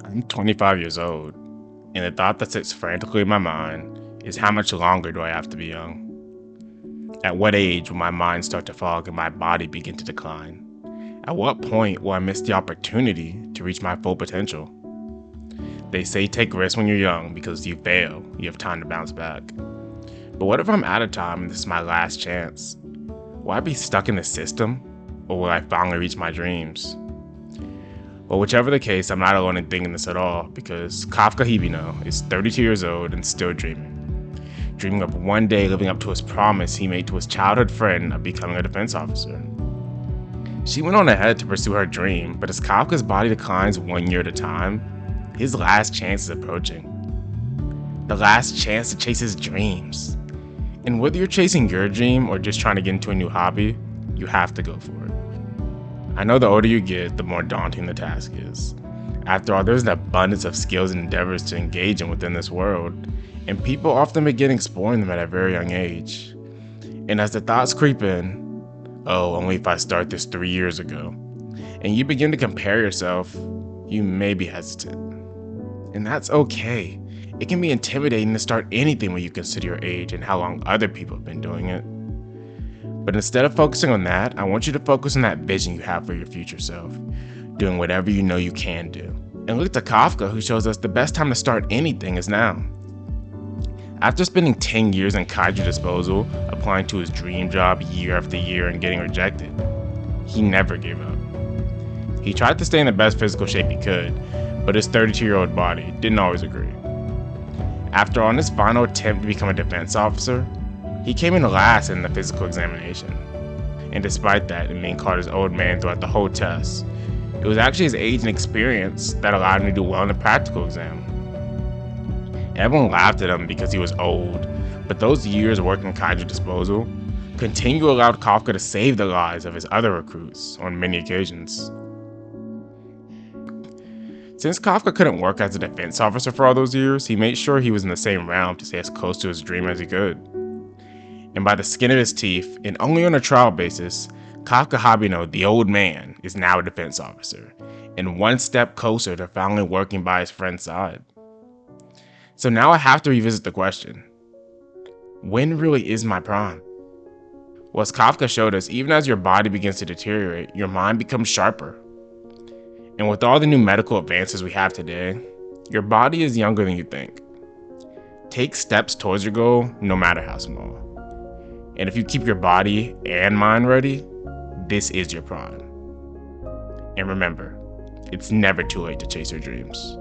I'm 25 years old, and the thought that sits frantically in my mind is how much longer do I have to be young? At what age will my mind start to fog and my body begin to decline? At what point will I miss the opportunity to reach my full potential? They say take risks when you're young because if you fail, you have time to bounce back. But what if I'm out of time and this is my last chance? Will I be stuck in the system, or will I finally reach my dreams? Well, whichever the case, I'm not alone in thinking this at all, because Kafka is 32 years old and still dreaming of one day living up to his promise he made to his childhood friend of becoming a defense officer. She went on ahead to pursue her dream, but as Kafka's body declines 1 year at a time, his last chance is approaching. The last chance to chase his dreams. And whether you're chasing your dream or just trying to get into a new hobby, you have to go for it. I know the older you get, the more daunting the task is. After all, there's an abundance of skills and endeavors to engage in within this world, and people often begin exploring them at a very young age. And as the thoughts creep in, oh, only if I start this 3 years ago, and you begin to compare yourself, you may be hesitant. And that's okay. It can be intimidating to start anything when you consider your age and how long other people have been doing it. But instead of focusing on that, I want you to focus on that vision you have for your future self, doing whatever you know you can do. And look to Kafka, who shows us the best time to start anything is now. After spending 10 years in Kaiju disposal, applying to his dream job year after year and getting rejected, he never gave up. He tried to stay in the best physical shape he could, but his 32-year-old body didn't always agree. After on his final attempt to become a defense officer, he came in last in the physical examination. And despite that and being called his old man throughout the whole test, it was actually his age and experience that allowed him to do well in the practical exam. Everyone laughed at him because he was old, but those years working Kaiju disposal continually allowed Kafka to save the lives of his other recruits on many occasions. Since Kafka couldn't work as a defense officer for all those years, he made sure he was in the same realm to stay as close to his dream as he could. And by the skin of his teeth, and only on a trial basis, Kafka Habino, the old man, is now a defense officer, and one step closer to finally working by his friend's side. So now I have to revisit the question, when really is my prime? Well, as Kafka showed us, even as your body begins to deteriorate, your mind becomes sharper. And with all the new medical advances we have today, your body is younger than you think. Take steps towards your goal, no matter how small. And if you keep your body and mind ready, this is your prime. And remember, it's never too late to chase your dreams.